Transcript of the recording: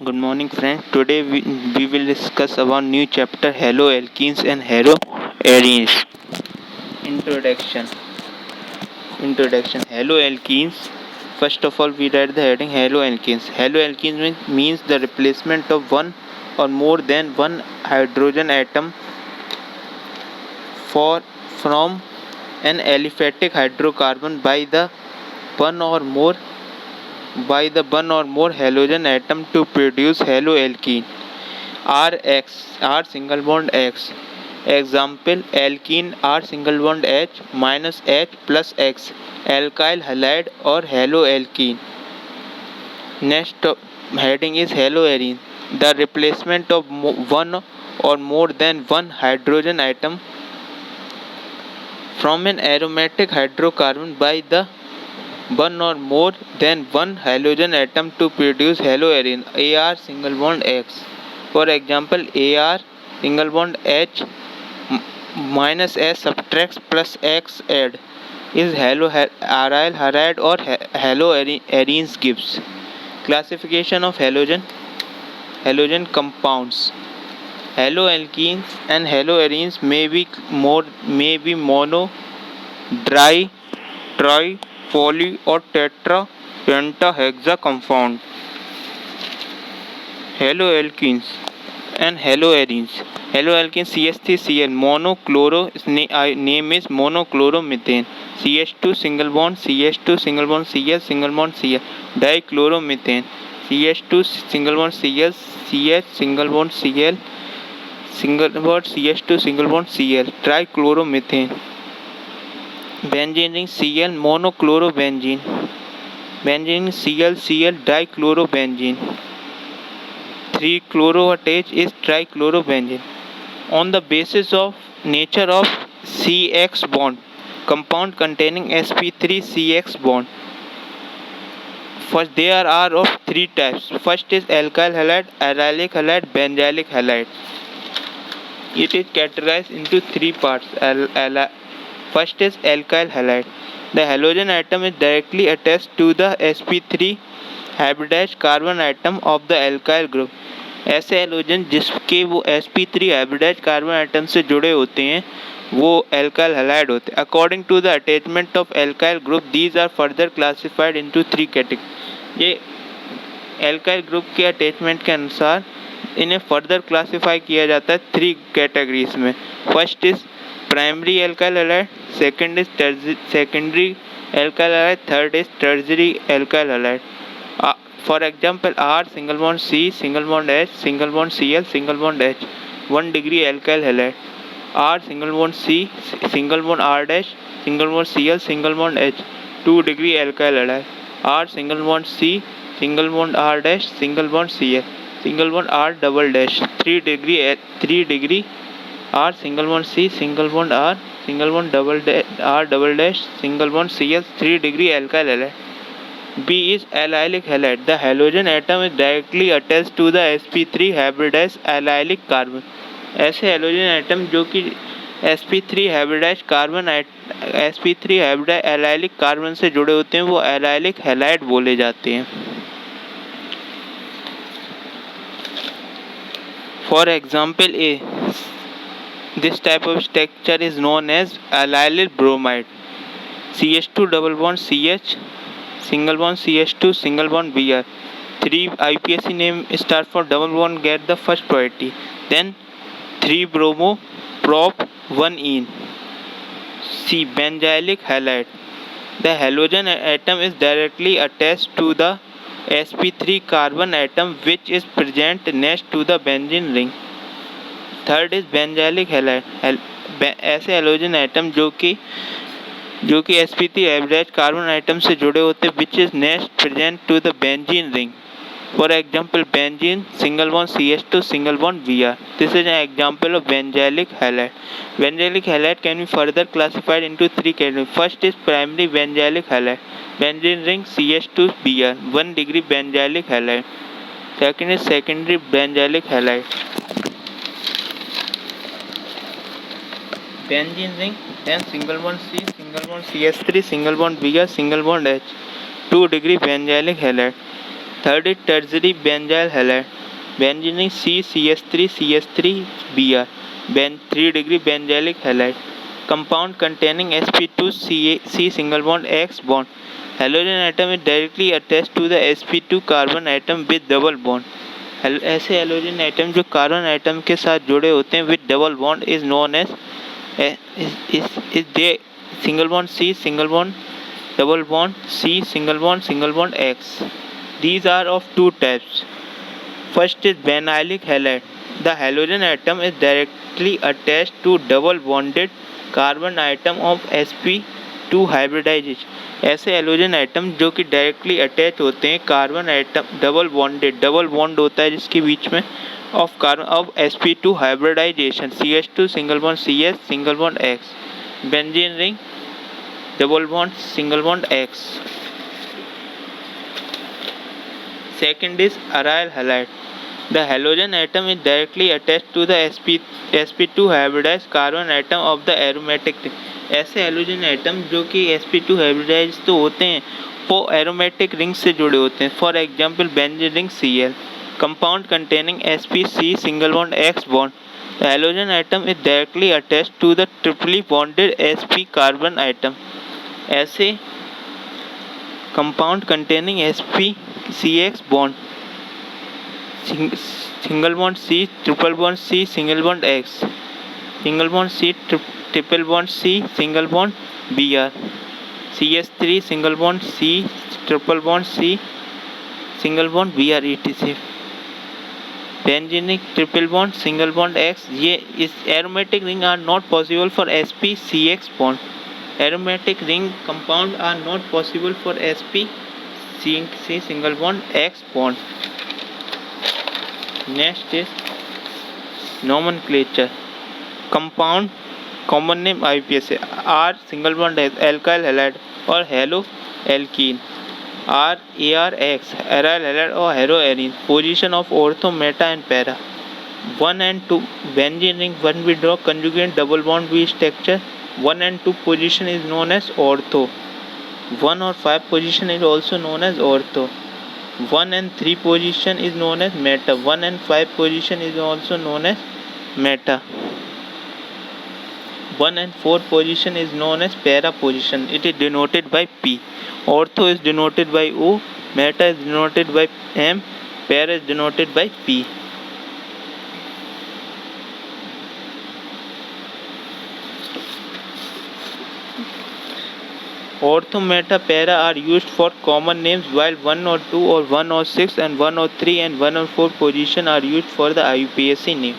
Good morning, friends. Today we will discuss about new chapter haloalkenes and haloarenes. Introduction. Haloalkenes. First of all, we read the heading haloalkenes. Haloalkenes means the replacement of one or more than one hydrogen atom from an aliphatic hydrocarbon by the one or more halogen atom to produce haloalkene. R single bond X. Example: alkene R single bond H minus H plus X. Alkyl halide or haloalkene. Next heading is haloarene. The replacement of one or more than one hydrogen atom from an aromatic hydrocarbon by the one or more than one halogen atom to produce haloarene. Ar single bond X. For example, Ar single bond H minus S subtracts plus X add is aryl halide or haloarenes gives. Classification of halogen compounds. Haloalkenes and haloarenes may be mono, dry, tri, poly or tetra, penta, hexa compound. Haloalkenes and haloarenes. Haloalkene CH3Cl monochloro name is monochloromethane. CH2 single bond CH2 single bond Cl single bond Cl. Dichloromethane CH2 single bond Cl CH single bond Cl single bond CH2 single bond Cl. Trichloromethane. Benzene ring Cl monochlorobenzene. Benzene Cl dichlorobenzene. 3-chloro attached is trichlorobenzene. On the basis of nature of CX bond, compound containing sp3-CX bond. First, there are of three types. First is alkyl halide, arylic halide, benzylic halide. It is categorized into three parts. First is alkyl halide. The halogen atom is directly attached to the sp3 hybridized carbon atom of the alkyl group. ऐसे halogen जिसके वो sp3 hybridised carbon atom से जुड़े होते हैं वो alkyl halide होते हैं. According to the attachment of alkyl group these are further classified into three category. ये एल्काइल ग्रुप के अटैचमेंट के अनुसार इन्हें फर्दर क्लासिफाई किया जाता है थ्री कैटेगरीज में. First is primary alkyl halide, second is secondary alkyl halide, third is tertiary alkyl halide. For example, R single bond C single bond H single bond Cl single bond H 1 degree alkyl halide. R single bond C single bond R dash single bond Cl single bond H 2 degree alkyl halide. R single bond C single bond R dash single bond Cl single bond R double dash 3 degree R single bond C single bond R single bond R double dash single bond Cl 3 degree alkyl halide. B is allylic halide. The halogen atom is directly attached to the sp3 hybridized allylic carbon. ऐसे halogen atom जो कि sp3 hybridized carbon sp3 hybridized allylic carbon से जुड़े होते हैं वो allylic halide बोले जाते हैं. For example, this type of structure is known as allyl bromide. CH2 double bond CH single bond CH2 single bond Br. 3 IPSC name start for double bond get the first priority. Then 3 bromo prop 1 ene. C benzylic halide. The halogen atom is directly attached to the sp3 carbon atom which is present next to the benzene ring. Third is benzylic halide. ऐसे halogen atom जो कि sp3 hybridised carbon atom से जुड़े होते हैं which is next present to the benzene ring. For example, benzene single bond CH2 single bond Br. This is an example of benzylic halide. Benzylic halide can be further classified into three categories. First is primary benzylic halide. Benzene ring CH2 Br 1 degree benzylic halide. Second is secondary benzylic halide. Benzene ring, then single bond C, single bond CH3, single bond Br, single bond H, 2 degree benzylic halide. Third is tertiary benzyl halide. Benzene ring CCS3CH3Br. 3 degree benzylic halide. Compound containing sp2 C single bond X bond. Halogen atom is directly attached to the sp2 carbon atom with double bond. ऐसे halogen atom जो carbon atom के साथ जुड़े होते हैं with double bond is known as the single bond C single bond double bond C single bond X. These are of two types. First is vinylic halide. The halogen atom is directly attached to double bonded carbon atom of sp2 hybridization. ऐसे halogen atom जो कि directly attach होते हैं carbon atom double bond होता है जिसके बीच में of carbon of sp2 hybridization CH2 single bond CS single bond X. Benzene ring double bond single bond X. Second is aryl halide. The halogen atom is directly attached to the sp2 hybridized carbon atom of the aromatic ring. ऐसे halogen atom जो कि sp2 hybridise तो होते हैं वो aromatic ring से जुड़े होते हैं. For example benzene ring Cl. Compound containing sp single bond X bond. The halogen atom is directly attached to the triply bonded sp carbon atom. ऐसे compound containing sp CX bond single bond C triple bond C single bond X single bond C triple bond C single bond Br CS3 single bond C triple bond C single bond Br etc. Benzenic triple bond single bond X. ये इस aromatic ring are not possible for sp CX bond. Aromatic ring compound are not possible for sp C single bond X bond. Next is nomenclature. Compound common name IUPAC है. R single bond है alkyl halide और halo alkene. R ARX aryl halide और heroarine. Position of ortho meta and para. 1 and 2 benzene ring 1 we draw conjugate double bond we structure. 1 and 2 position is known as ortho. 1 or 5 position is also known as ortho. 1 and 3 position is known as meta. 1 and 5 position is also known as meta. 1 and 4 position is known as para position. It is denoted by P. Ortho is denoted by O. Meta is denoted by M. Para is denoted by P. Ortho, meta, para are used for common names while 1 or 2 or 1 or 6 and 1 or 3 and 1 or 4 position are used for the IUPAC name.